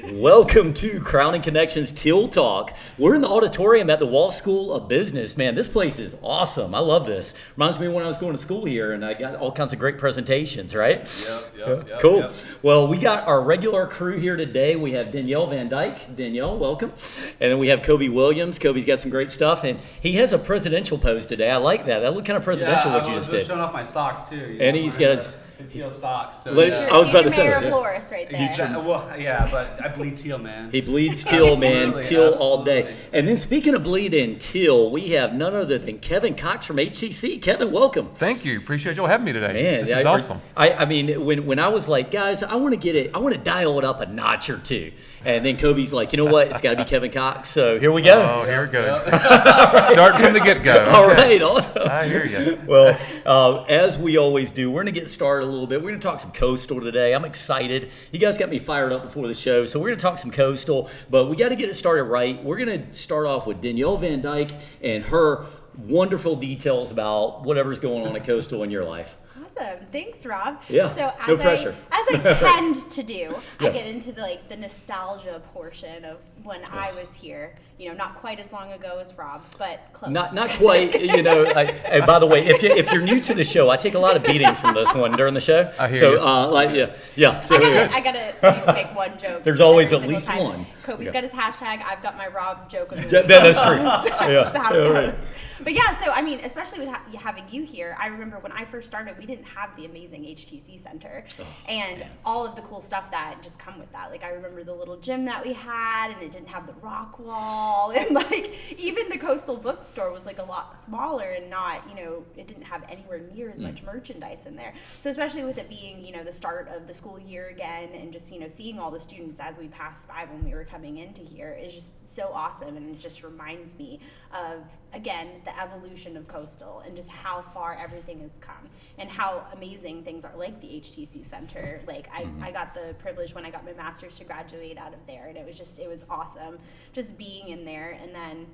Welcome to Crowning Connections Teal Talk. We're in the auditorium at the Wall School of Business. Man, this place is awesome. I love this. Reminds me of when I was going to school here and I got all kinds of great presentations, right? Yep. Cool. Well, we got our regular crew here today. We have Denielle Van Dyke. Denielle, welcome. And then we have Cobi Williams. Cobi's got some great stuff. And he has a presidential pose today. I like that. That looked kind of presidential what you just did. I was showing off my socks too. And he's got his teal socks. So I was about to say Mayor of Loris right there. Well, yeah, but I bleed teal, man. He bleeds teal, man. Teal all day. Absolutely. And then speaking of bleeding teal, we have none other than Kevin Cox from HTC. Kevin, welcome. Thank you. Appreciate y'all having me today. Man, this is awesome. I mean, when I was like, guys, I want to dial it up a notch or two. And then Kobe's like, you know what? It's got to be Kevin Cox. So here we go. Oh, here it goes. Start from the get-go. All right, awesome. I hear you. Well, as we always do, we're going to get started a little bit. We're going to talk some Coastal today. I'm excited. You guys got me fired up before the show, so we're going to talk some Coastal, but we got to get it started right. We're going to start off with Denielle Van Dyke and her wonderful details about whatever's going on at Coastal in your life. Awesome. Thanks, Rob. Yeah, So no pressure. As I tend to do, I Yes. get into the nostalgia portion of when I was here. You know, not quite as long ago as Rob, but close. Not quite, you know. And by the way, if you're new to the show, I take a lot of beatings from this one during the show. I hear you. Yeah. So I gotta make one joke. There's always every at least single time. one. Kobe's Yeah. got his hashtag. I've got my Rob joke. Of the Yeah, week. that's true. That's how it right. goes. But yeah, so I mean, especially with having you here, I remember when I first started, we didn't have the amazing HTC Center and all of the cool stuff that just come with that. Like I remember the little gym that we had, and it didn't have the rock wall, and like even the Coastal bookstore was like a lot smaller and not, you know, it didn't have anywhere near as much merchandise in there. So especially with it being, you know, the start of the school year again, and just, you know, seeing all the students as we passed by when we were coming into here is just so awesome, and it just reminds me of, again, the evolution of Coastal and just how far everything has come and how amazing things are, like the HTC Center. Like I got the privilege when I got my master's to graduate out of there, and it was awesome just being in there. And then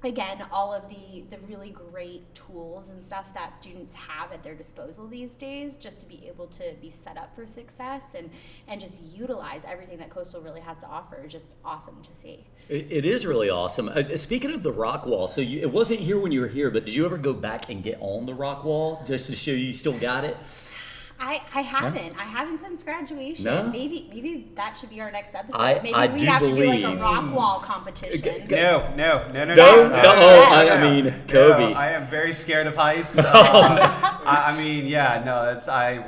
again, all of the really great tools and stuff that students have at their disposal these days, just to be able to be set up for success and just utilize everything that Coastal really has to offer is just awesome to see. It is really awesome. Speaking of the rock wall, so it wasn't here when you were here, but did you ever go back and get on the rock wall just to show you still got it? I haven't. Huh? I haven't since graduation. No? Maybe that should be our next episode. Maybe I we do have to do like believe- a rock wall competition. No. I mean, Cobi. No, I am very scared of heights. I mean, yeah, no,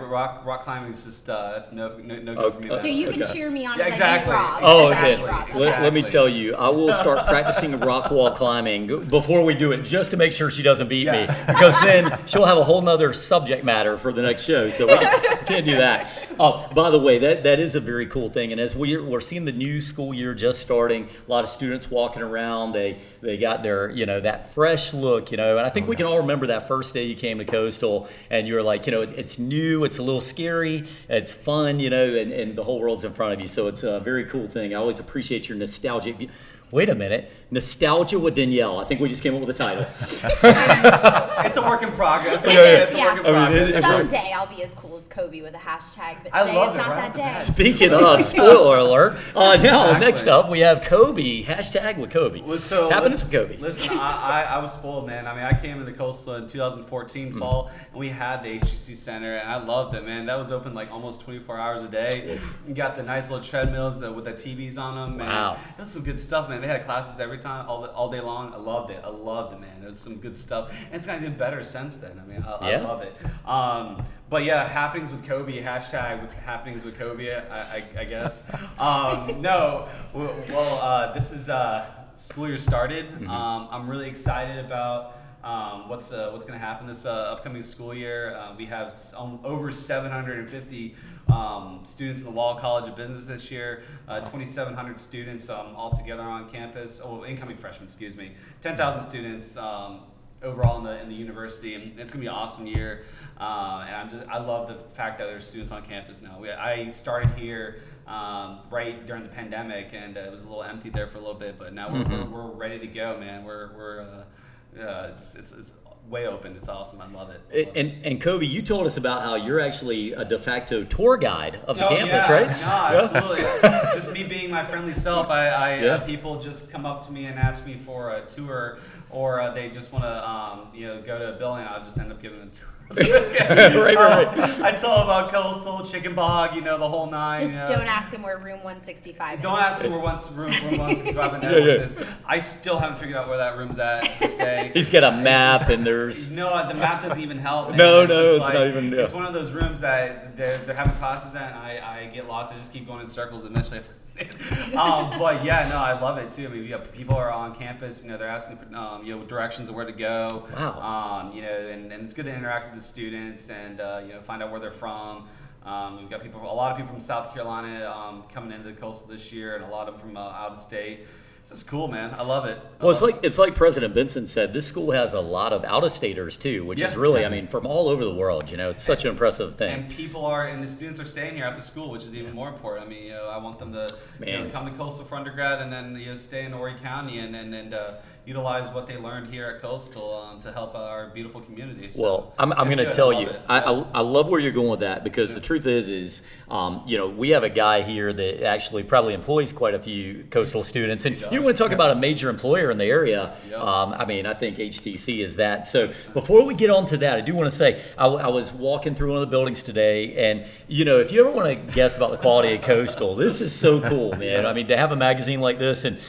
rock climbing is just that's no go for me. So you can cheer me on Yeah, as exactly. I hit Rob. Oh, Exactly. okay. Rob. Let me tell you, I will start practicing rock wall climbing before we do it, just to make sure she doesn't beat me, because then she'll have a whole nother subject matter for the next show. So we can't do that. By the way, that is a very cool thing. And as we're seeing the new school year just starting, a lot of students walking around, they got their, you know, that fresh look, you know. And I think we can all remember that first day you came to Coastal and you were like, you know, it's new, it's a little scary, it's fun, you know, and the whole world's in front of you. So it's a very cool thing. I always appreciate your nostalgic. Wait a minute. Nostalgia with Denielle. I think we just came up with a title. It's a work in progress. It's a work in progress. Someday I'll be as cool as Cobi with a hashtag, but I today love is it, not right? that day. Speaking of, spoiler alert. Now, Exactly. next up, we have Cobi. Hashtag with Cobi. Well, so Happiness with Cobi. Listen, I was spoiled, man. I mean, I came into Coastal in 2014 fall, and we had the HTC Center, and I loved it, man. That was open like almost 24 hours a day. You got the nice little treadmills with the TVs on them, man. Wow. It was some good stuff, man. They had classes every time, all day long. I loved it, man. It was some good stuff, and it's gotten even better since then. I mean, I love it. But yeah, happenings with Cobi, hashtag with happenings with Cobi, I guess. This is school year started. I'm really excited about what's going to happen this upcoming school year. We have over 750 students in the Wall College of Business this year. 2,700 students all together on campus. Incoming freshmen, 10,000 students. Overall in the university, and it's gonna be an awesome year. And I love the fact that there's students on campus now. I started here right during the pandemic, and it was a little empty there for a little bit, but now we're ready to go, man. It's way open. It's awesome. I love it. And Cobi, you told us about how you're actually a de facto tour guide of the campus, yeah. right? No, absolutely. Just me being my friendly self. I people just come up to me and ask me for a tour, or they just want to go to a building. I'll just end up giving them a tour. right. I tell them about Coastal, Chicken Bog, the whole nine. Just don't ask them where room 165 is. Don't ask them where room 165 in Netflix is. I still haven't figured out where that room's at this day. He's got a map and there's... No, the map doesn't even help. Man. No, it's like, not even... Yeah. It's one of those rooms that they're having classes at, and I get lost. I just keep going in circles eventually. But yeah, no, I love it too. I mean, people are on campus. They're asking for directions of where to go. Wow. And it's good to interact with the students and find out where they're from. We've got a lot of people from South Carolina coming into the Coastal this year, and a lot of them from out of state. This is cool, man. I love it. Well, it's like President Benson said. This school has a lot of out-of-staters too, which is really, I mean, from all over the world. It's such an impressive thing. And the students are staying here after school, which is even more important. I mean, I want them to come to Coastal for undergrad and then stay in Horry County and utilize what they learned here at Coastal to help our beautiful community. So well, I'm going to tell you, I love where you're going with that, because the truth is we have a guy here that actually probably employs quite a few Coastal students, and you want to talk about a major employer in the area. I mean, I think HTC is that. So before we get on to that, I do want to say I was walking through one of the buildings today, and if you ever want to guess about the quality of Coastal, this is so cool, man. I mean, to have a magazine like this, and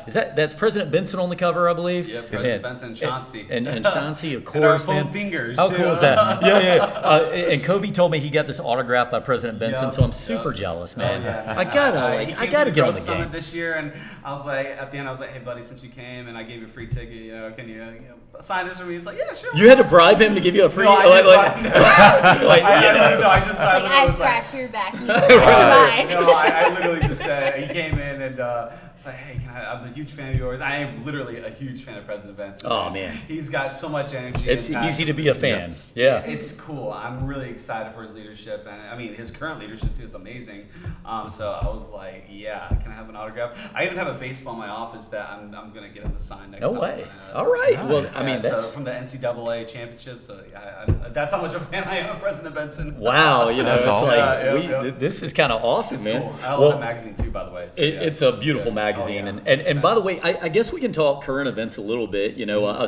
that's President Benson on the cover, I believe. Yeah, President Benson and Chauncey. And Chauncey, of course. And our foam fingers, How too. cool is that? Yeah. And Cobi told me he got this autographed by President Benson, so I'm super jealous, man. I gotta get on the game. This year, and I was like, at the end, hey, buddy, since you came and I gave you a free ticket, can you sign this for me? He's like, yeah, sure. You had to bribe him to give you a free. No, I I scratched your back. You scratched mine. No, I literally just said, he came in and it's like, hey, I'm a huge fan of yours. I am literally a huge fan of President Benson. Oh, man. He's got so much energy. It's easy to be a fan. Yeah. It's cool. I'm really excited for his leadership. And I mean, his current leadership, too. It's amazing. So I was like, yeah, can I have an autograph? I even have a baseball in my office that I'm going to get him to sign next time. No way. All right. Nice. Well, I mean, that's from the NCAA championship. So that's how much of a fan I am of President Benson. Wow. That's it's awesome. like, this is kind of awesome, it's man. Cool. I love the magazine, too, by the way. So, it's a beautiful magazine. And by the way, I guess we can talk current events a little bit.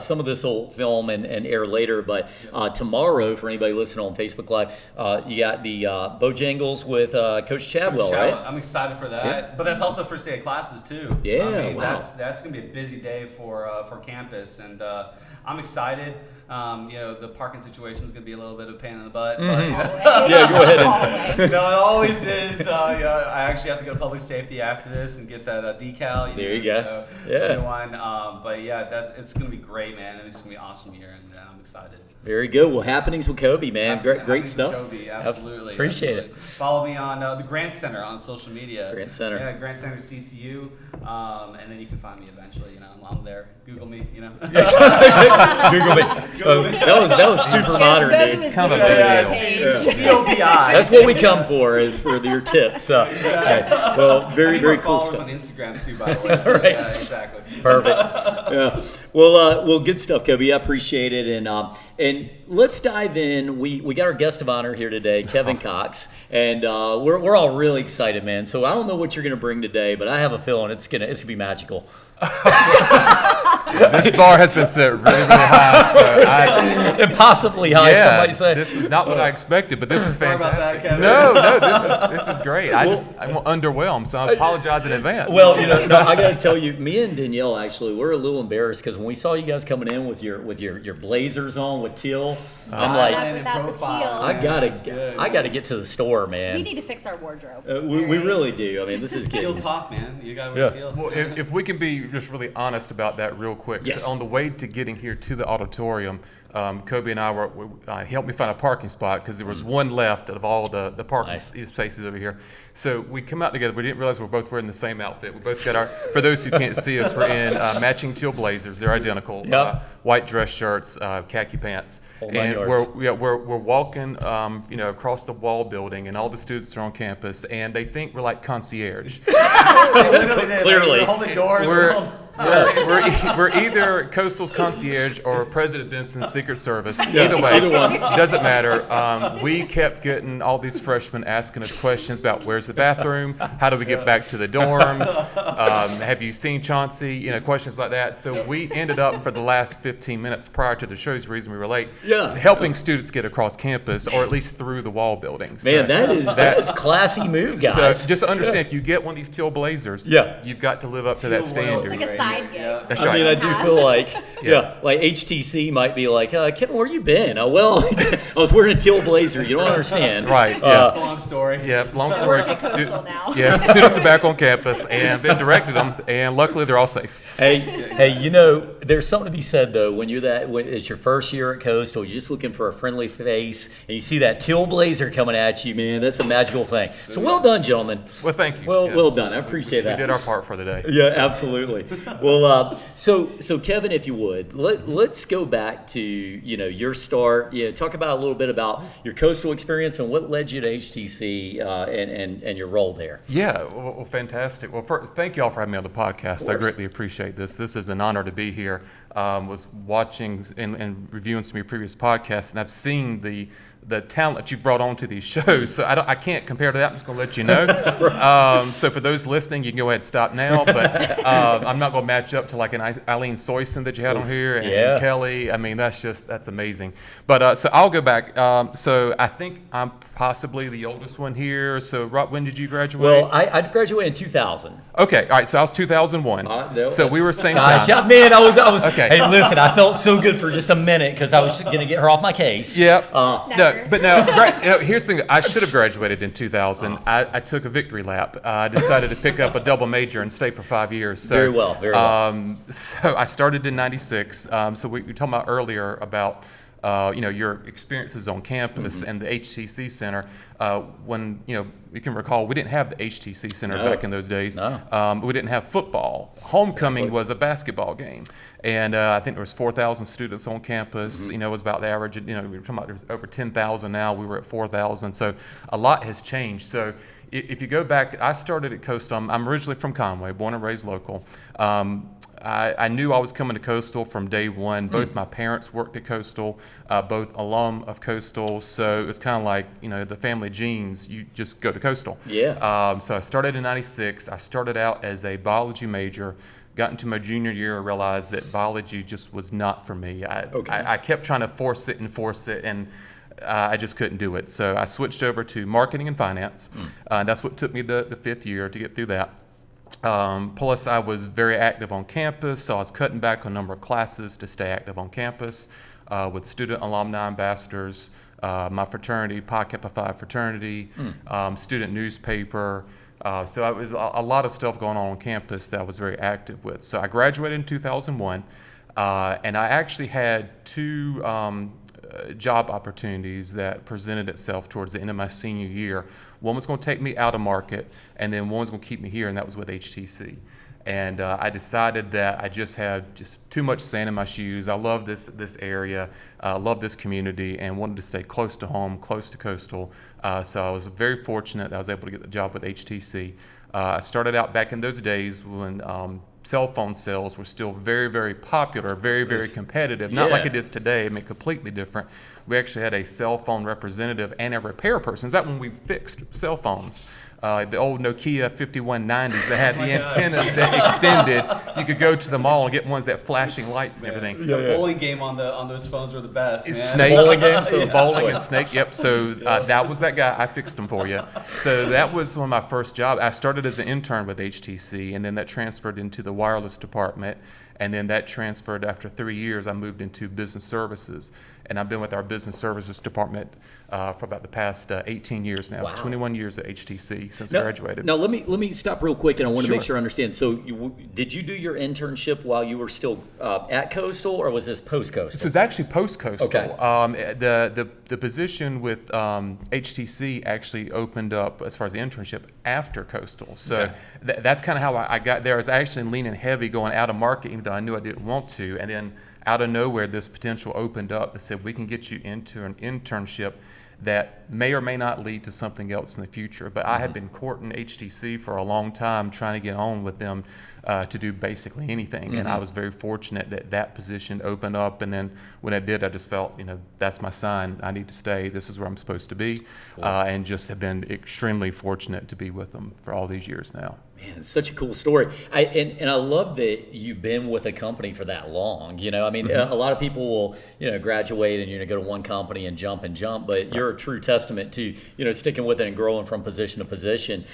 Some of this will film and air later, but tomorrow, for anybody listening on Facebook Live, you got the Bojangles with Coach Chadwell, right? I'm excited for that, but that's also first day of classes too. Yeah, I mean, wow. That's gonna be a busy day for campus, and I'm excited. The parking situation is gonna be a little bit of a pain in the butt. Mm-hmm. But, Yeah, go ahead. no, it always is. I actually have to go to public safety after this and get that decal. There you go. So, Yeah. But yeah, it's gonna be great, man. It's gonna be an awesome year, and I'm excited. Very good. Well, happenings with Cobi, man. Absolutely. Great stuff. Cobi, absolutely. Appreciate it. Follow me on the Grant Center on social media. Grant Center. Yeah, Grant Center CCU. And then you can find me eventually. I'm there. Google me. Google me. That was super modern, dude. It's kind of a big deal. COBI. That's what we come for, is for your tips. Well, very cool followers stuff. on Instagram too, by the way. So, Right. Yeah, exactly. Perfect. Yeah. Well, good stuff, Cobi. I appreciate it, and let's dive in. We got our guest of honor here today, Kevin Cox, and we're all really excited, man. So I don't know what you're gonna bring today, but I have a feeling it's gonna be magical. This bar has been set really, really high. So Impossibly high, somebody said. This is not what I expected, but this is Sorry about fantastic. that, Kevin. No, this is great. I'm underwhelmed, so I apologize in advance. Well, I got to tell you, me and Denielle actually, we're a little embarrassed because when we saw you guys coming in with your blazers on with Teal, I'm like, without the Teal. I gotta get to the store, man. We need to fix our wardrobe. We really do. I mean, this is Teal good. Talk, man. You gotta wear teal. Well, if we can be just really honest about that real quick. Yes. So on the way to getting here to the auditorium, Cobi and I helped me find a parking spot because there was one left of all the parking spaces over here. So we come out together. We didn't realize we're both wearing the same outfit. We both got for those who can't see us, we're in matching teal blazers. They're identical. Yep. White dress shirts, khaki pants. And we're walking across the wall building, and all the students are on campus, and they think we're like concierge. They literally did. Clearly. We're holding doors. We're either Coastal's concierge or President Benson's Secret Service. Either way, either one. it doesn't matter. We kept getting all these freshmen asking us questions about where's the bathroom, how do we get back to the dorms, have you seen Chauncey, questions like that. So we ended up for the last 15 minutes prior to the show's reason we were late, helping students get across campus or at least through the wall buildings. Man, that is classy move, guys. So just understand, if you get one of these teal blazers, you've got to live up to that standard. It's like a side gig. That's I right. mean, I do feel like, like HTC might be like, Kevin, where you been? Oh, well, I was wearing a teal blazer. You don't understand. Right, It's a long story. Yeah, long story. We're at Coastal now. Yeah, students are back on campus and been directed them, and luckily they're all safe. Hey, there's something to be said though when it's your first year at Coastal, you're just looking for a friendly face, and you see that teal blazer coming at you, man. That's a magical thing. So well done, gentlemen. Well, thank you. Well done. I appreciate that. We did our part for the day. Yeah, absolutely. Well, so Kevin, if you would, let's go back to your start. Talk about a little bit about your Coastal experience and what led you to HTC and your role there. Yeah, well, fantastic. Well, first, thank you all for having me on the podcast. I greatly appreciate this. This is an honor to be here. Was watching and reviewing some of your previous podcasts, and I've seen the talent that you've brought onto these shows. So I can't compare to that. I'm just going to let you know. So for those listening, you can go ahead and stop now. But I'm not going to match up to like an Eileen Soyson that you had on here and Kelly. I mean, that's amazing. But so I'll go back. So I think I'm possibly the oldest one here. So Rob, when did you graduate? Well, I graduated in 2000. Okay, all right. So I was 2001. So we were same Gosh, time. man, I was. Okay. Hey, listen, I felt so good for just a minute because I was going to get her off my case. Yep. Never. But now, here's the thing. I should have graduated in 2000. I took a victory lap. I decided to pick up a double major and stay for 5 years. So, Very well. So I started in '96. So we were talking about earlier about your experiences on campus and the HTC Center. When you can recall, we didn't have the HTC Center back in those days. No. We didn't have football. Homecoming was a basketball game, and I think there was 4,000 students on campus. It was about the average. We were talking about there's over 10,000 now. We were at 4,000, so a lot has changed. So if you go back, I started at Coastal. I'm originally from Conway, born and raised local. I knew I was coming to Coastal from day one. Both my parents worked at Coastal, both alum of Coastal. So it was kind of like, the family genes, you just go to Coastal. Yeah. So I started in '96. I started out as a biology major. Got into my junior year and realized that biology just was not for me. I kept trying to force it, and I just couldn't do it. So I switched over to marketing and finance. That's what took me the fifth year to get through that. Plus, I was very active on campus, so I was cutting back on a number of classes to stay active on campus with student alumni ambassadors, my fraternity, Pi Kappa Phi fraternity, student newspaper. So it was a lot of stuff going on campus that I was very active with. So I graduated in 2001, and I actually had two job opportunities that presented itself towards the end of my senior year. One was going to take me out of market, and then one was going to keep me here, and that was with HTC. And I decided that I just had too much sand in my shoes. I love this area, love this community, and wanted to stay close to home, close to Coastal. So I was very fortunate that I was able to get the job with HTC. I started out back in those days when cell phone sales were still very, very popular, very, very competitive. Not like it is today. I mean, completely different. We actually had a cell phone representative and a repair person. That when we fixed cell phones. The old Nokia 5190s that had the antennas that extended. You could go to the mall and get ones that flashing lights and everything. The bowling game on those phones were the best. Man. Snake bowling game, bowling and snake. Yep. So that was that guy. I fixed them for you. So that was one of my first jobs. I started as an intern with HTC, and then that transferred into the wireless department. And then that transferred after 3 years. I moved into business services, and I've been with our business services department for about the past 18 years now. Wow. 21 years at HTC since I graduated. Now let me stop real quick, and I want to make Sure. sure I understand. So did you do your internship while you were still at Coastal, or was this post Coastal? This is actually post-Coastal. Okay. The position with HTC actually opened up as far as the internship after Coastal. So that's kind of how I got there. I was actually leaning heavy going out of market, even though I knew I didn't want to. And then out of nowhere, this potential opened up that said, we can get you into an internship that may or may not lead to something else in the future. But I had been courting HTC for a long time, trying to get on with them to do basically anything. And I was very fortunate that that position opened up. And then when it did, I just felt, that's my sign. I need to stay. This is where I'm supposed to be. And just have been extremely fortunate to be with them for all these years now. Man, it's such a cool story. And I love that you've been with a company for that long. A lot of people will, graduate and you're going to go to one company and jump, but you're a true testament to, sticking with it and growing from position to position.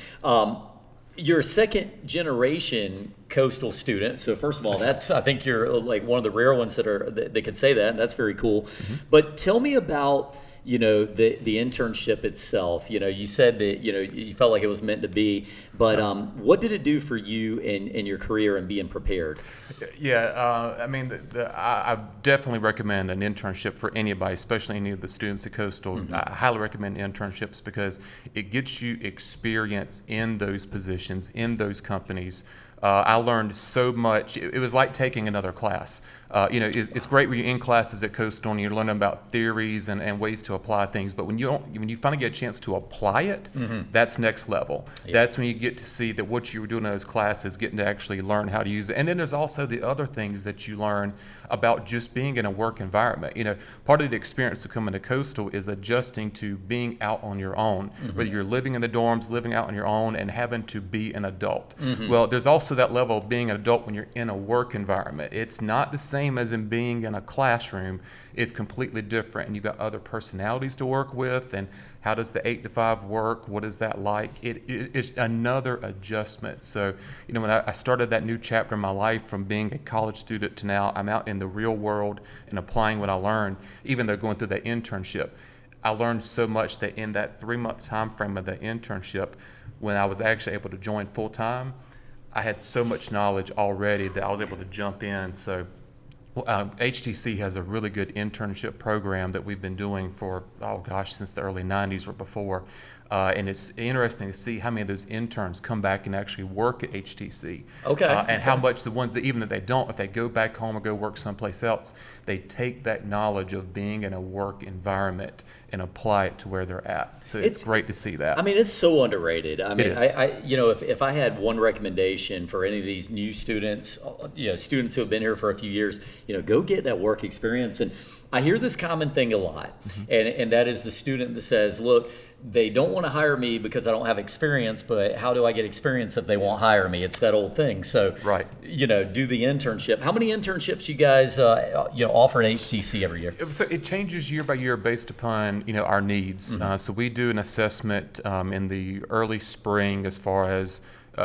You're a second generation Coastal student. So first of all, I think you're like one of the rare ones that could say that, and that's very cool. But tell me about, the internship itself. You said that, you felt like it was meant to be, but what did it do for you in your career and being prepared? Yeah, I definitely recommend an internship for anybody, especially any of the students at Coastal. I highly recommend internships because it gets you experience in those positions, in those companies. I learned so much. It was like taking another class. It's great when you're in classes at Coastal and you're learning about theories and ways to apply things. But when you finally get a chance to apply it, that's next level. Yeah. That's when you get to see that what you were doing in those classes, getting to actually learn how to use it. And then there's also the other things that you learn about just being in a work environment. Part of the experience of coming to Coastal is adjusting to being out on your own, whether you're living in the dorms, living out on your own, and having to be an adult. Well, there's also that level of being an adult when you're in a work environment. It's not the same as in being in a classroom. It's completely different, and you've got other personalities to work with. And how does the 8 to 5 work? What is that like? It's another adjustment. So, when I started that new chapter in my life from being a college student to now I'm out in the real world and applying what I learned, even though going through that internship, I learned so much that in that 3-month time frame of the internship, when I was actually able to join full time, I had so much knowledge already that I was able to jump in. So HTC has a really good internship program that we've been doing for, since the early 90s or before. And it's interesting to see how many of those interns come back and actually work at HTC. And how much the ones that even if they don't, if they go back home or go work someplace else, they take that knowledge of being in a work environment and apply it to where they're at. So it's great to see that. It's so underrated. If I had one recommendation for any of these new students, students who have been here for a few years, go get that work experience. And I hear this common thing a lot, and that is the student that says, look, they don't want to hire me because I don't have experience, but how do I get experience if they won't hire me? It's that old thing. So, do the internship. How many internships you guys, offer at HTC every year? So it changes year by year based upon, our needs. So we do an assessment in the early spring as far as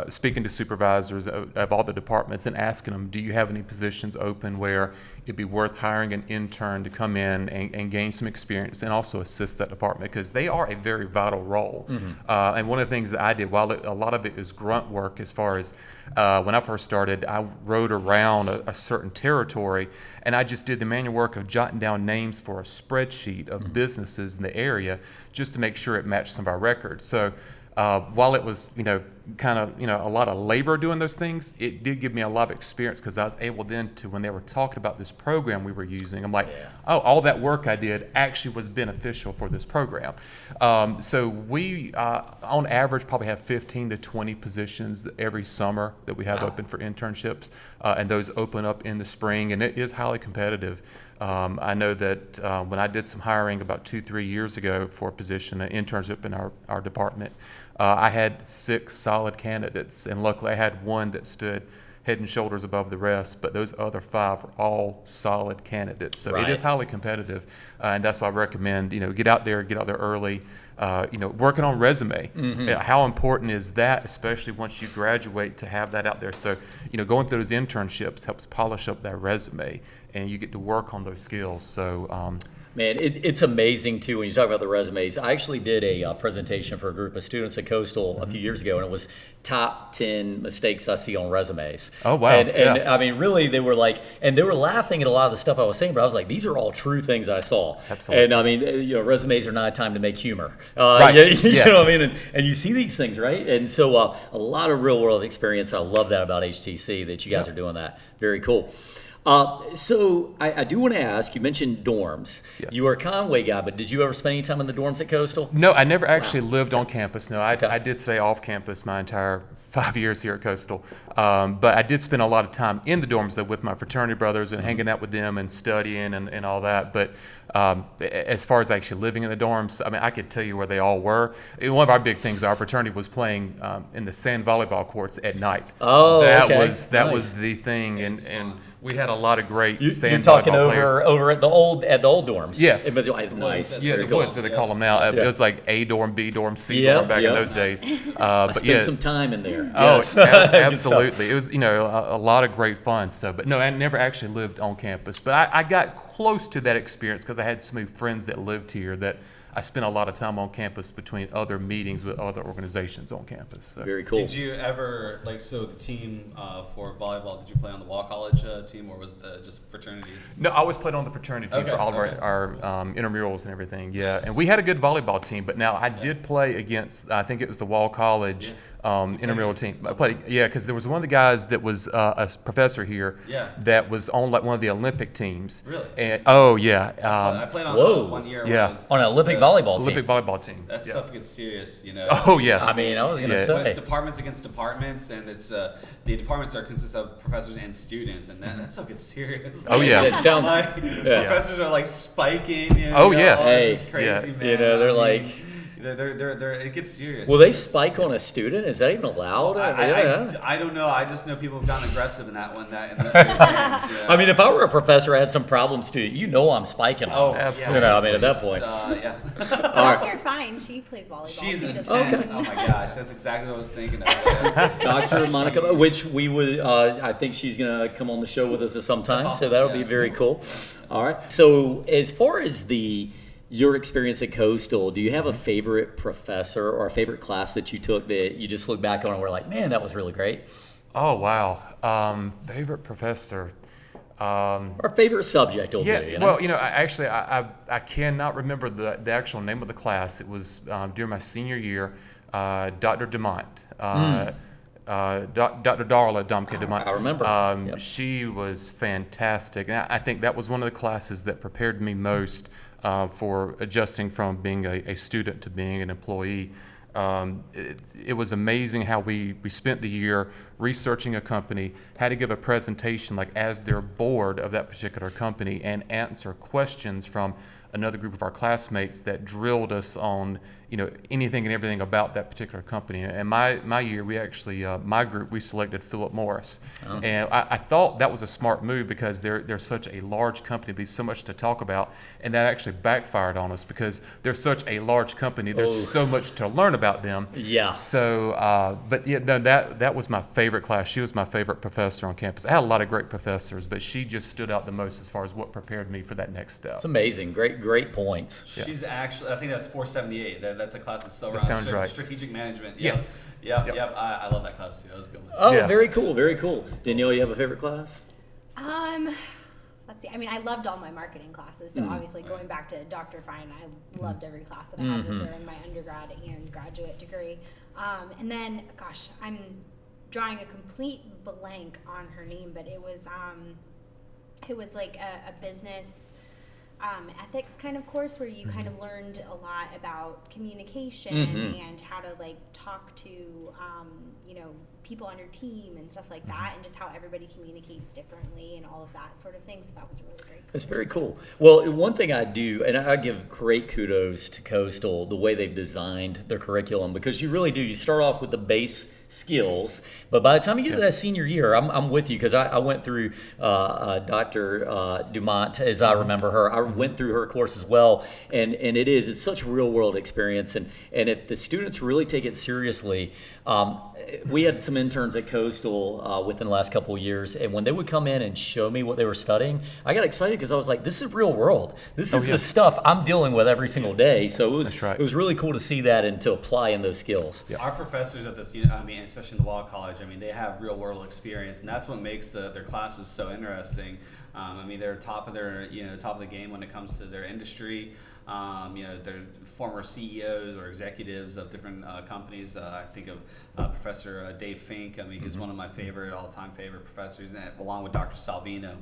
speaking to supervisors of all the departments and asking them, do you have any positions open where it'd be worth hiring an intern to come in and gain some experience and also assist that department, because they are a very vital role. And one of the things that I did, while a lot of it is grunt work, as far as when I first started, I rode around a certain territory and I just did the manual work of jotting down names for a spreadsheet of businesses in the area just to make sure it matched some of our records. So while it was, a lot of labor doing those things, it did give me a lot of experience, because I was able then to, when they were talking about this program we were using, I'm like, all that work I did actually was beneficial for this program. So we, on average, probably have 15 to 20 positions every summer that we have open for internships, and those open up in the spring, and it is highly competitive. I know that when I did some hiring about 2-3 years ago for a position, an internship in our department, I had 6 solid candidates, and luckily I had one that stood head and shoulders above the rest, but those other 5 were all solid candidates. So it is highly competitive, and that's why I recommend, get out there early, working on resume. How important is that, especially once you graduate, to have that out there? So, going through those internships helps polish up that resume, and you get to work on those skills. So, Man, it's amazing, too, when you talk about the resumes. I actually did a presentation for a group of students at Coastal a few years ago, and it was top 10 mistakes I see on resumes. Oh, wow. And really, they were laughing at a lot of the stuff I was saying, but I was like, these are all true things I saw. Absolutely. And, resumes are not a time to make humor. Right. You know what I mean? And you see these things, right? And so a lot of real-world experience. I love that about HTC, that you guys are doing that. Very cool. So I do want to ask, you mentioned dorms. Yes. You were a Conway guy, but did you ever spend any time in the dorms at Coastal? No, I never actually lived on campus. No, I did stay off campus my entire 5 years here at Coastal. But I did spend a lot of time in the dorms though with my fraternity brothers and hanging out with them and studying and all that. But as far as actually living in the dorms, I mean, I could tell you where they all were. One of our big things, our fraternity was playing in the sand volleyball courts at night. Oh, that okay. was Nice. the thing, and we had a lot of great You're sand talking volleyball players. over at the old dorms. Yes. Nice. That's Yeah, very the cool. woods that they call them now. It was like A dorm, B dorm, C Yep, dorm back in yep. those days. I But spent yeah, some time in there. oh, Yes. Good stuff. absolutely. It was a lot of great fun. So, but no, I never actually lived on campus. But I got close to that experience because I had so many friends that lived here that I spent a lot of time on campus between other meetings with other organizations on campus. So. Very cool. Did you ever so the team for volleyball? Did you play on the Wall College team, or was it just fraternities? No, I always played on the fraternity team Okay, for all of okay. our intramurals and everything. Yeah, Nice. and we had a good volleyball team. But now I did play against. I think it was the Wall College intramural team. I played. Yeah, because there was one of the guys that was a professor here. Yeah. That was on like one of the Olympic teams. Really? And oh yeah, I played on whoa. 1 year. Yeah. When I was, On an Olympic volleyball team. Olympic volleyball team. That Yeah. stuff gets serious, you know. Oh yes. I mean, I was going to Yeah. But it's say. departments against departments, and it's the departments consist of professors and students, and that stuff gets serious. Oh, yeah. It sounds. Like, Yeah. professors are like spiking. You know, Oh, yeah. oh, Hey, this is crazy, yeah. man. You know, they're I mean, like- they're it gets serious. Will they It's- spike on a student? Is that even allowed? I don't know. I just know people have gotten aggressive in that one. Yeah. I mean, if I were a professor, I had some problem student, I'm spiking on. oh, absolutely. You know, I mean, at that it's, point. yeah. All right. Kelsey's fine. She plays volleyball. She's too, intense. doesn't she? Oh my gosh, that's exactly what I was thinking of. Dr. Monica, which we would, I think she's going to come on the show with us at some time, That's so awesome. that'll Yeah, be that's very cool. All right. So, as far as your experience at Coastal, do you have a favorite professor or a favorite class that you took that you just look back on and were like, man, that was really great? Oh wow. Favorite professor. Or favorite subject will Yeah, do, you know? well, I cannot remember the actual name of the class. It was during my senior year. Dr. DeMont, Dr. Darla Domke DeMont. I remember. Yep. She was fantastic, and I think that was one of the classes that prepared me most for adjusting from being a student to being an employee. It was amazing how we spent the year researching a company, had to give a presentation like as their board of that particular company and answer questions from another group of our classmates that drilled us on anything and everything about that particular company. And my year, we actually my group, we selected Philip Morris, and I thought that was a smart move because they're such a large company, there's so much to talk about, and that actually backfired on us because they're such a large company. There's so much to learn about them. Yeah. So, but yeah, no, that was my favorite class. She was my favorite professor on campus. I had a lot of great professors, but she just stood out the most as far as what prepared me for that next step. It's amazing. Great points. She's actually, I think that's 478. That's a class that's still around. sounds right. Strategic management. Yes. Yep. Yep. I love that class too. That was a good one. Oh, Yeah. very cool. Danielle, you have a favorite class? Let's see. I mean, I loved all my marketing classes. So obviously, going back to Dr. Fine, I loved every class that I had with her in my undergrad and graduate degree. And then, gosh, I'm drawing a complete blank on her name, but it was like a business ethics kind of course where you kind of learned a lot about communication and how to like talk to people on your team and stuff like that, and just how everybody communicates differently and all of that sort of thing. So that was a really great. That's very cool. Well, one thing I do, and I give great kudos to Coastal, the way they've designed their curriculum, because you really do. You start off with the base skills, but by the time you get to that senior year, I'm with you because I went through Dr. Dumont, as I remember her. I went through her course as well, and it's such a real world experience, and if the students really take it seriously. We had some interns at Coastal within the last couple of years, and when they would come in and show me what they were studying, I got excited because I was like, this is real world. This is the stuff I'm dealing with every single day. So it was really cool to see that and to apply in those skills. Our professors at this, especially in the Wall College, they have real world experience, and that's what makes their classes so interesting. They're top of the game when it comes to their industry. they're former CEOs or executives of different companies. I think of Professor Dave Fink. I mean, he's one of my all-time favorite professors, and along with Dr. Salvino.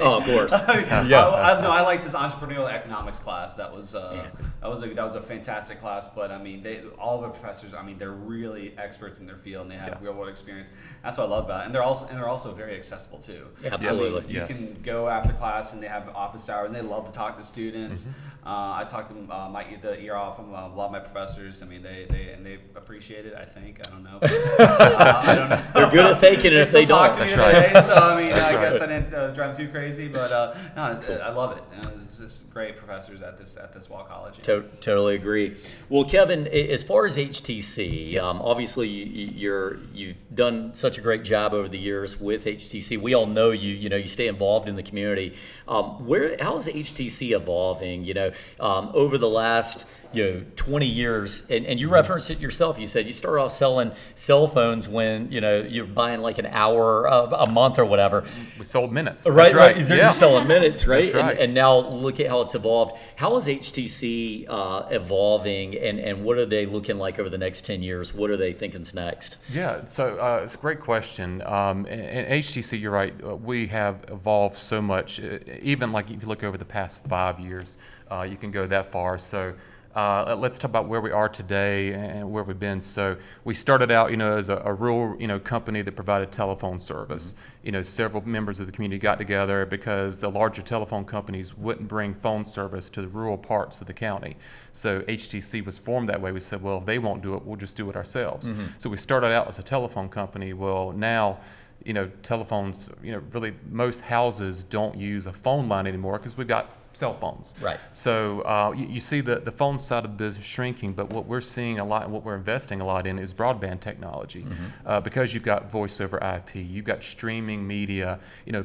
Oh, of course. I liked his entrepreneurial economics class. That was a fantastic class. But I mean, all the professors, I mean, they're really experts in their field, and they have real world experience. That's what I love about it. And they're also very accessible too. Absolutely. You can go after class, and they have office hours, and they love to talk to students. I talked to the ear off from a lot of my professors. I mean, they appreciate it. I think. I don't know. I don't know. They're good at faking it if they don't. That's right. So I mean, I guess I didn't drive too crazy, but no, I love it. It's just great professors at this Wall College. Totally agree. Well, Kevin, as far as HTC, obviously you've done such a great job over the years with HTC. We all know you. You know, you stay involved in the community. How is HTC evolving? Over the last 20 years, and you referenced it yourself. You said you started off selling cell phones when you're buying like an hour a month or whatever. We sold minutes. Right. That's right. You're selling minutes, right? That's right. And now look at how it's evolved. How is HTC evolving, and what are they looking like over the next 10 years? What are they thinking's next? Yeah, so it's a great question. And HTC, you're right, we have evolved so much. Even like if you look over the past 5 years, you can go that far. So let's talk about where we are today and where we've been. So we started out, as a rural, company that provided telephone service. Several members of the community got together because the larger telephone companies wouldn't bring phone service to the rural parts of the county. So HTC was formed that way. We said, well, if they won't do it, we'll just do it ourselves. So we started out as a telephone company. Well, now, telephones, really most houses don't use a phone line anymore because we've got cell phones. Right. So you see the phone side of the business shrinking, but what we're seeing a lot and what we're investing a lot in is broadband technology. Because you've got voice over IP, you've got streaming media,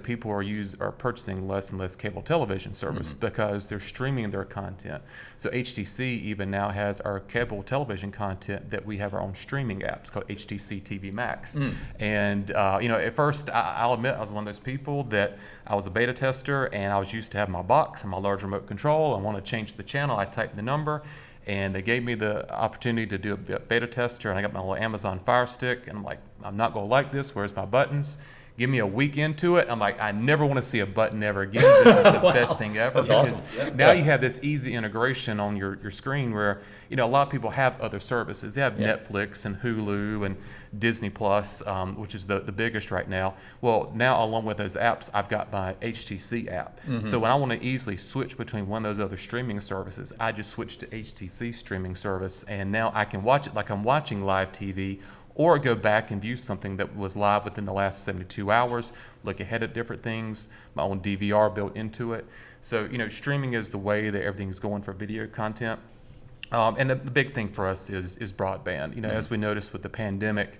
people are purchasing less and less cable television service because they're streaming their content. So HTC even now has our cable television content that we have our own streaming apps called HTC TV Max. And at first I'll admit I was one of those people that I was a beta tester and I was used to have my box and my large remote control. I want to change the channel. I typed the number, and they gave me the opportunity to do a beta tester, and I got my little Amazon Fire Stick, and I'm like, I'm not going to like this. Where's my buttons? Give me a week into it. I'm like, I never want to see a button ever again. This is the best thing ever. That's because awesome. now you have this easy integration on your screen where, a lot of people have other services. They have Netflix and Hulu and Disney Plus, which is the biggest right now. Well, now along with those apps, I've got my HTC app. So when I want to easily switch between one of those other streaming services, I just switch to HTC streaming service, and now I can watch it like I'm watching live TV, or go back and view something that was live within the last 72 hours, look ahead at different things, my own DVR built into it. So, streaming is the way that everything's going for video content. And the big thing for us is broadband. As we noticed with the pandemic,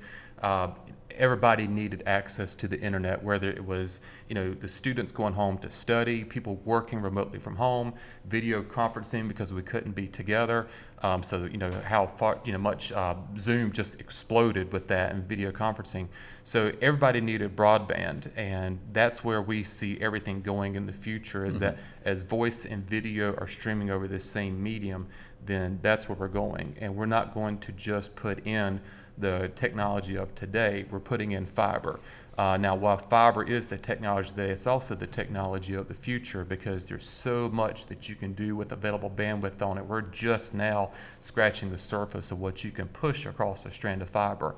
everybody needed access to the internet, whether it was, the students going home to study, people working remotely from home, video conferencing because we couldn't be together. So, how far, much Zoom just exploded with that and video conferencing. So everybody needed broadband, and that's where we see everything going in the future is that as voice and video are streaming over this same medium, then that's where we're going. And we're not going to just put in the technology of today, we're putting in fiber. Now, while fiber is the technology today, it's also the technology of the future because there's so much that you can do with available bandwidth on it. We're just now scratching the surface of what you can push across a strand of fiber.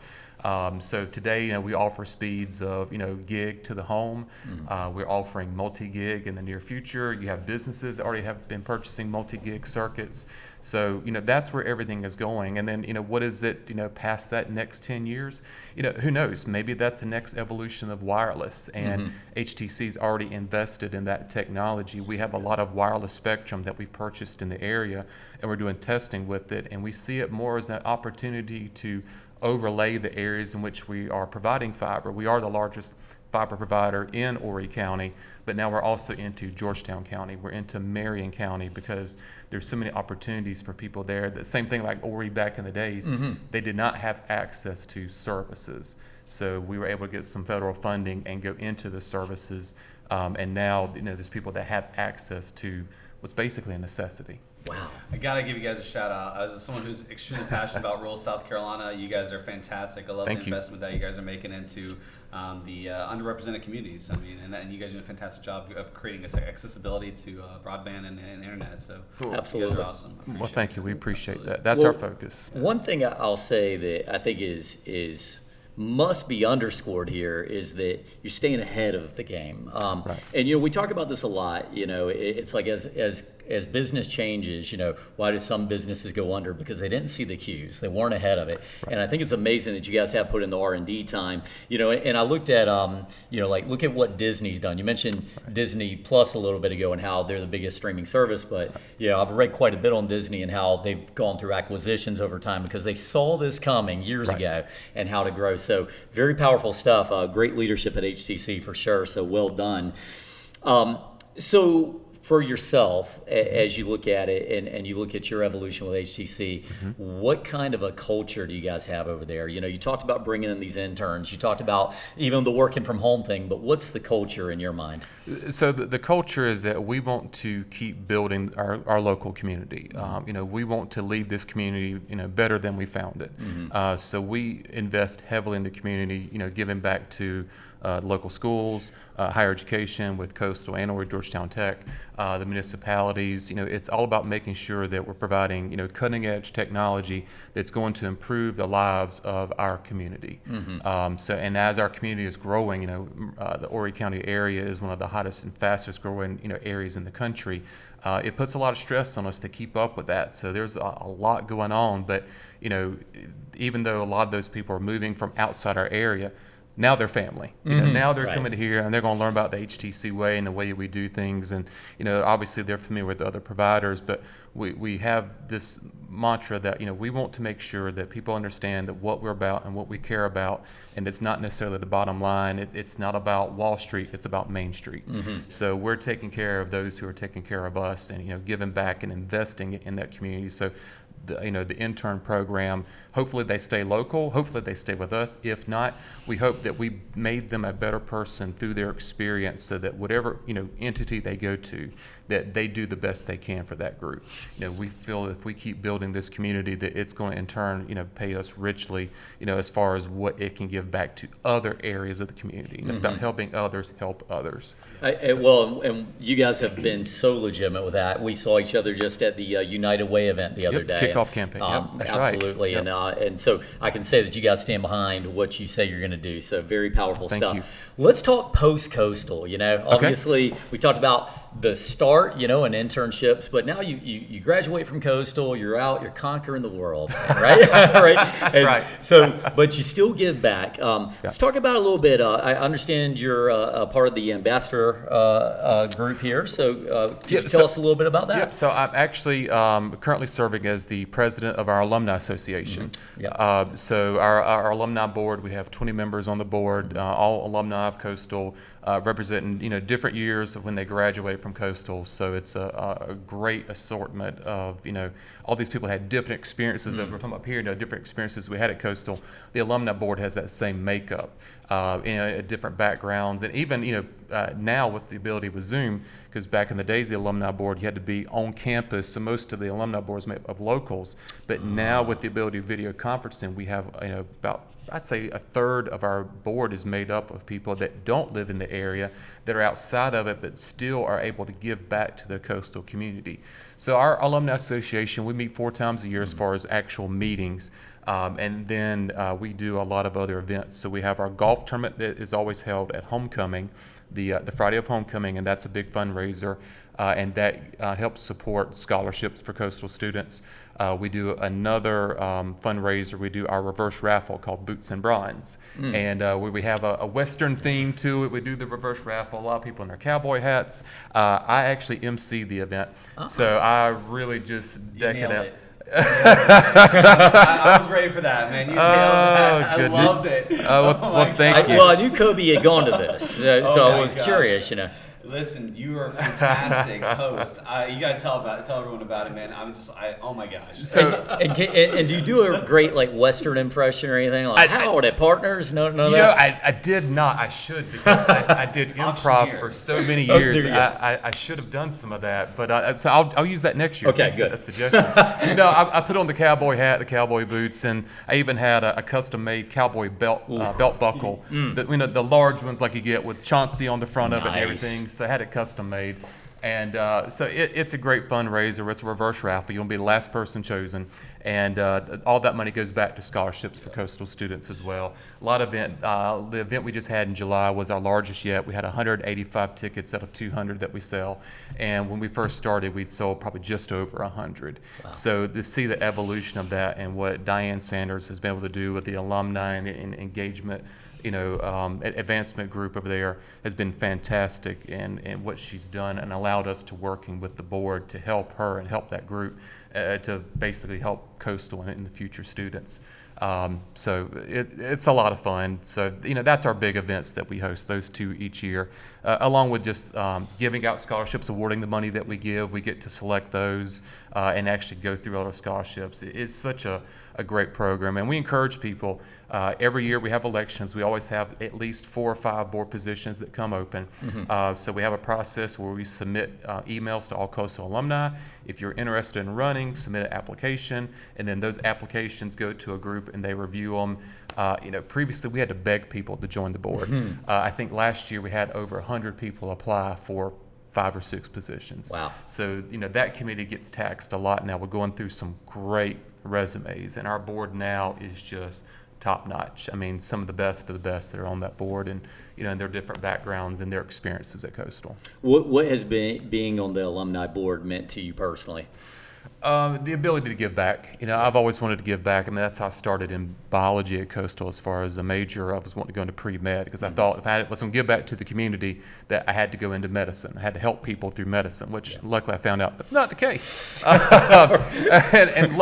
So today, we offer speeds of, gig to the home. We're offering multi-gig in the near future. You have businesses that already have been purchasing multi-gig circuits. So, that's where everything is going. And then, what is it, past that next 10 years? Who knows? Maybe that's the next evolution of wireless. And HTC's already invested in that technology. We have a lot of wireless spectrum that we purchased in the area, and we're doing testing with it. And we see it more as an opportunity to overlay the areas in which we are providing fiber. We are the largest fiber provider in Horry County, but now we're also into Georgetown County. We're into Marion County because there's so many opportunities for people there. The same thing like Horry back in the days, they did not have access to services. So we were able to get some federal funding and go into the services. And now, there's people that have access to was basically a necessity. Wow. I gotta give you guys a shout out. As someone who's extremely passionate about rural South Carolina, you guys are fantastic. I love the investment that you guys are making into the underrepresented communities. I mean, and you guys are doing a fantastic job of creating accessibility to broadband and internet. So Absolutely. you guys are awesome. Well, thank you. We appreciate that. That's our focus. One thing I'll say that I think is must be underscored here is that you're staying ahead of the game. Right. And, we talk about this a lot. It's like as business changes, why do some businesses go under? Because they didn't see the cues. They weren't ahead of it. Right. And I think it's amazing that you guys have put in the R&D time. And I looked at, look at what Disney's done. You mentioned Disney Plus a little bit ago and how they're the biggest streaming service. But, I've read quite a bit on Disney and how they've gone through acquisitions over time because they saw this coming years ago and how to grow. So very powerful stuff. Great leadership at HTC for sure. So well done. So for yourself, as you look at it and you look at your evolution with HTC, what kind of a culture do you guys have over there? You talked about bringing in these interns. You talked about even the working from home thing, but what's the culture in your mind? So the culture is that we want to keep building our local community. We want to leave this community, better than we found it. So we invest heavily in the community, giving back to local schools, higher education with Coastal and or Georgetown Tech, the municipalities. It's all about making sure that we're providing, cutting edge technology that's going to improve the lives of our community. And as our community is growing, the Horry County area is one of the hottest and fastest growing, areas in the country. It puts a lot of stress on us to keep up with that. So there's a lot going on, but, even though a lot of those people are moving from outside our area, now they're family. Now they're coming here and they're going to learn about the HTC way and the way we do things. And, obviously they're familiar with the other providers, but we have this mantra that, we want to make sure that people understand that what we're about and what we care about. And it's not necessarily the bottom line. It's not about Wall Street. It's about Main Street. So we're taking care of those who are taking care of us and, giving back and investing in that community. So the intern program, hopefully they stay local, hopefully they stay with us. If not, we hope that we made them a better person through their experience so that whatever entity they go to, that they do the best they can for that group. We feel if we keep building this community that it's going to in turn pay us richly as far as what it can give back to other areas of the community. It's about helping others help others. And you guys have been so legitimate with that. We saw each other just at the United Way event the other day. Kickoff campaign. That's absolutely. Right. And so I can say that you guys stand behind what you say you're going to do. So very powerful Thank stuff. you. Let's talk post-coastal. Obviously we talked about the start, and internships, but now you graduate from coastal, you're out, you're conquering the world, right? Right. That's right. So, but you still give back. Let's talk about it a little bit. I understand you're a part of the ambassador group here. So could you tell us a little bit about that? Yep. So I'm actually currently serving as the president of our alumni association. So our alumni board, we have 20 members on the board, all alumni of Coastal, representing different years of when they graduated from Coastal. So it's a great assortment of all these people had different experiences as we're talking about here. Different experiences we had at Coastal. The alumni board has that same makeup, different backgrounds, and even now with the ability with Zoom, because back in the days the alumni board you had to be on campus, so most of the alumni boards made up of locals. But now with the ability of video conferencing, we have about, I'd say, a third of our board is made up of people that don't live in the area, that are outside of it, but still are able to give back to the coastal community. So our alumni association, we meet 4 times a year as far as actual meetings. And then we do a lot of other events. So we have our golf tournament that is always held at homecoming, the Friday of homecoming, and that's a big fundraiser, and that helps support scholarships for coastal students. We do another fundraiser. We do our reverse raffle called Boots and Bronze, and we have a Western theme to it. We do the reverse raffle. A lot of people in their cowboy hats. I actually MC the event, so I really just deck it out. I was ready for that, man. You nailed that. Goodness. I loved it. Well, thank you. Well, I knew Cobi had gone to this, so I was curious, Listen, you are a fantastic host. You gotta tell everyone about it, man. Oh my gosh. So, and do you do a great like Western impression or anything? Like, how are they partners? No, I did not. I should, because I did improv for so many years. I should have done some of that, but so I'll use that next year. Okay, good. A suggestion. I put on the cowboy hat, the cowboy boots, and I even had a custom-made cowboy belt buckle. The large ones like you get with Chauncey on the front of it and everything. So I had it custom made. And so it's a great fundraiser. It's a reverse raffle. You'll be the last person chosen. And all that money goes back to scholarships for coastal students as well. A lot of the event we just had in July was our largest yet. We had 185 tickets out of 200 that we sell. And when we first started, we'd sold probably just over 100. Wow. So to see the evolution of that and what Diane Sanders has been able to do with the alumni and the engagement, advancement group over there has been fantastic, and what she's done and allowed us to working with the board to help her and help that group to basically help Coastal and the future students. So it's a lot of fun. So, that's our big events that we host, those two each year, along with just giving out scholarships, awarding the money that we give. We get to select those and actually go through all those scholarships. It's such a great program, and we encourage people. Every year we have elections. We always have at least 4 or 5 board positions that come open. Mm-hmm. So we have a process where we submit emails to all Coastal alumni. If you're interested in running, submit an application, and then those applications go to a group and they review them. Previously we had to beg people to join the board. Mm-hmm. I think last year we had over 100 people apply for 5 or 6 positions. Wow. So, that committee gets taxed a lot now. We're going through some great resumes, and our board now is just top notch. I mean, some of the best that are on that board, and and their different backgrounds and their experiences at Coastal. What has being on the alumni board meant to you personally? The ability to give back. I've always wanted to give back. I mean, that's how I started in biology at Coastal. As far as a major, I was wanting to go into pre-med because I thought if I was going to give back to the community, that I had to go into medicine. I had to help people through medicine, which luckily I found out that's not the case. And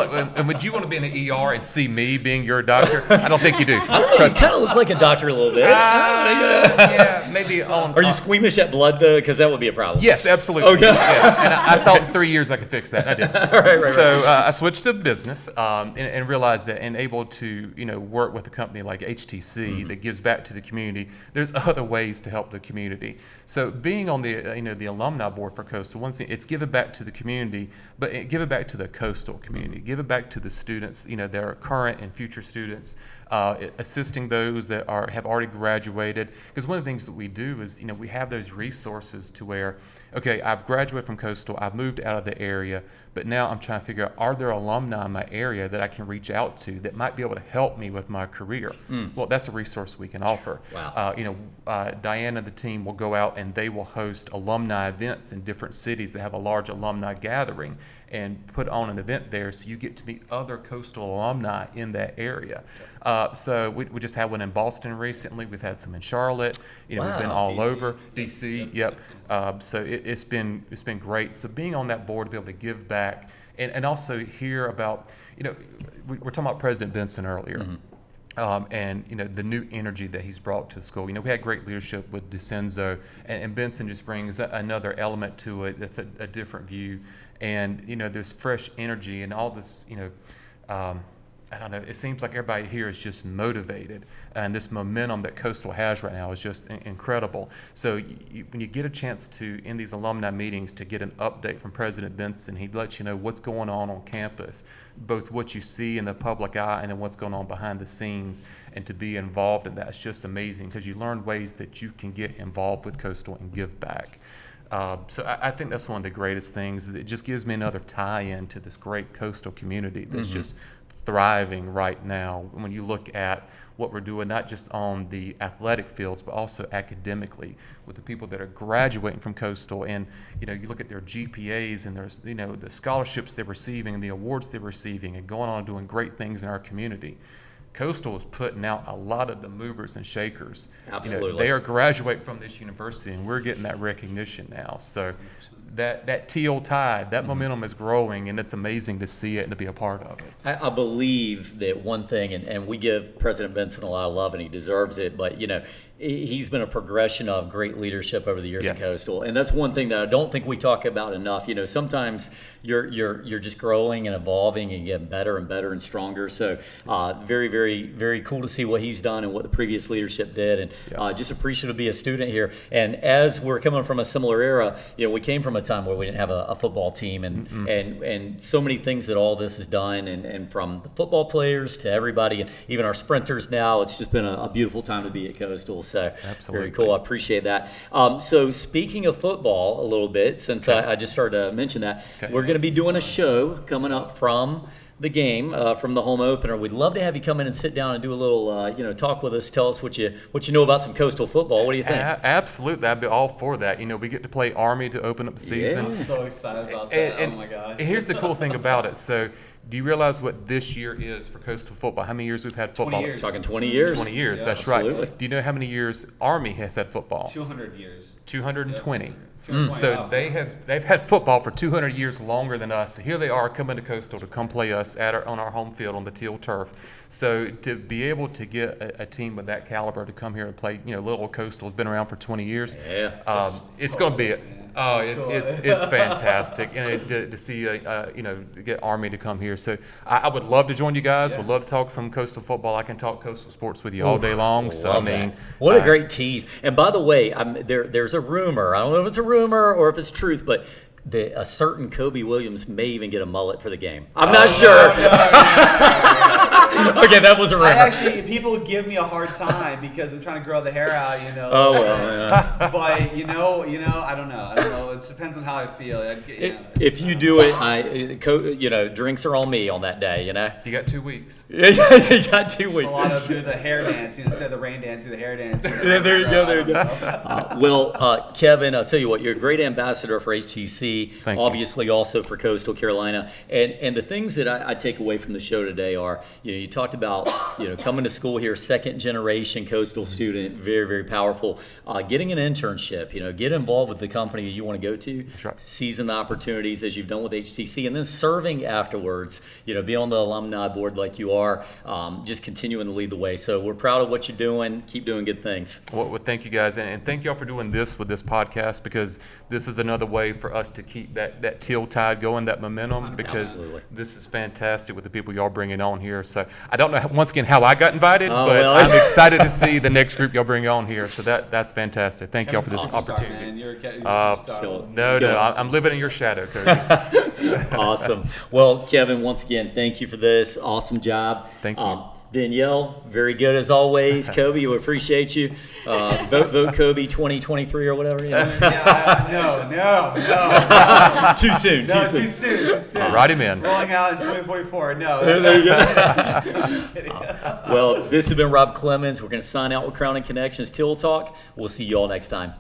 would you want to be in the ER and see me being your doctor? I don't think you do. You kind of look like a doctor a little bit. Yeah, maybe. Are you squeamish at blood though? Because that would be a problem. Yes, absolutely. Okay. Yeah. And I thought in 3 years I could fix that. I did. Right. I switched to business and realized that, and able to work with a company like HTC that gives back to the community. There's other ways to help the community. So being on the the alumni board for Coastal, one thing, it's give it back to the community, but give it back to the Coastal community. Give it back to the students. Their current and future students, assisting those that have already graduated. Because one of the things that we do is we have those resources to where, okay, I've graduated from Coastal, I've moved out of the area, but now I'm trying to figure out, are there alumni in my area that I can reach out to that might be able to help me with my career? Well, that's a resource we can offer. Wow. Diane and the team will go out and they will host alumni events in different cities that have a large alumni gathering and put on an event there, so you get to meet other Coastal alumni in that area. So we just had one in Boston recently. We've had some in Charlotte. Wow. We've been all DC. over DC. Yep. So it's been great. So being on that board to be able to give back and also hear about we're talking about President Benson earlier. Mm-hmm. And the new energy that he's brought to the school. We had great leadership with DeCenzo, and Benson just brings another element to it that's a different view. And there's fresh energy and all this. I don't know. It seems like everybody here is just motivated, and this momentum that Coastal has right now is just incredible. So when you get a chance to, in these alumni meetings, to get an update from President Benson, he lets you know what's going on campus, both what you see in the public eye and then what's going on behind the scenes, and to be involved in that is just amazing because you learn ways that you can get involved with Coastal and give back. So I think that's one of the greatest things. It just gives me another tie-in to this great Coastal community that's just thriving right now. When you look at what we're doing, not just on the athletic fields, but also academically with the people that are graduating from Coastal, and you look at their GPAs and there's the scholarships they're receiving and the awards they're receiving and going on and doing great things in our community. Coastal is putting out a lot of the movers and shakers. Absolutely. They are graduating from this university, and we're getting that recognition now. So that Teal tide, that momentum is growing, and it's amazing to see it and to be a part of it. I believe that one thing, and we give President Benson a lot of love, and he deserves it, but, he's been a progression of great leadership over the years at Coastal, and that's one thing that I don't think we talk about enough. Sometimes you're just growing and evolving and getting better and better and stronger. So very, very, very cool to see what he's done and what the previous leadership did, and just appreciative to be a student here. And as we're coming from a similar era, we came from a time where we didn't have a football team, and so many things that all this has done, and from the football players to everybody, and even our sprinters now. It's just been a beautiful time to be at Coastal. So absolutely. Very cool. I appreciate that. So speaking of football a little bit, since I just started to mention that, we're going to be doing a show coming up from the game, from the home opener. We'd love to have you come in and sit down and do a little, talk with us. Tell us what you know about some Coastal football. What do you think? Absolutely, I'd be all for that. We get to play Army to open up the season. I'm so excited about that. And oh my gosh! And here's the cool thing about it. So, do you realize what this year is for Coastal football? How many years we've had football? 20 years. Talking 20 years. 20 years. Yeah, that's absolutely. right. Do you know how many years Army has had football? 200 years. 220. Yep. So they've had football for 200 years longer than us. So here they are coming to Coastal to come play us on our home field on the Teal turf. So to be able to get a team of that caliber to come here and play, Little Coastal has been around for 20 years. Yeah. It's going to be it's fantastic, and to see to get Army to come here. So I would love to join you guys. Would love to talk some Coastal football. I can talk Coastal sports with you all day long. So what a great tease. And by the way, there's a rumor. I don't know if it's a rumor or if it's truth, but a certain Cobi Williams may even get a mullet for the game. I'm not sure. Okay, that was a rumor. People give me a hard time because I'm trying to grow the hair out, Oh well, yeah. But I don't know. It depends on how I feel. If you do it, drinks are on me on that day. You got 2 weeks. You got 2 weeks. A lot of do the hair dance instead of the rain dance, do the hair dance. There you go. Kevin, I'll tell you what, you're a great ambassador for HTC. Thank you. Obviously, also for Coastal Carolina. And the things that I take away from the show today are, you talked about, coming to school here, second generation Coastal student, very, very powerful. Getting an internship, get involved with the company that you want to go to, right. Seizing the opportunities as you've done with HTC, and then serving afterwards, be on the alumni board like you are, just continuing to lead the way. So we're proud of what you're doing. Keep doing good things. Well, thank you guys, and thank y'all for doing this with this podcast, because this is another way for us to keep that Teal tide going, that momentum, because this is fantastic with the people y'all bringing on here. So I don't know, once again, how I got invited, but I'm excited to see the next group y'all bring on here. So that's fantastic. Thank y'all for this opportunity. Man. You're a superstar. No, I'm living in your shadow, Cobi. Awesome. Well, Kevin, once again, thank you for this. Awesome job. Thank you. Denielle, very good as always. Cobi, we appreciate you. Vote Cobi 2023 or whatever. No. Too soon. Too soon. Write him in. Rolling out in 2044. No. There you go. Just kidding. Well, this has been Rob Clemens. We're going to sign out with Crowning Connections Teal Talk. We'll see you all next time.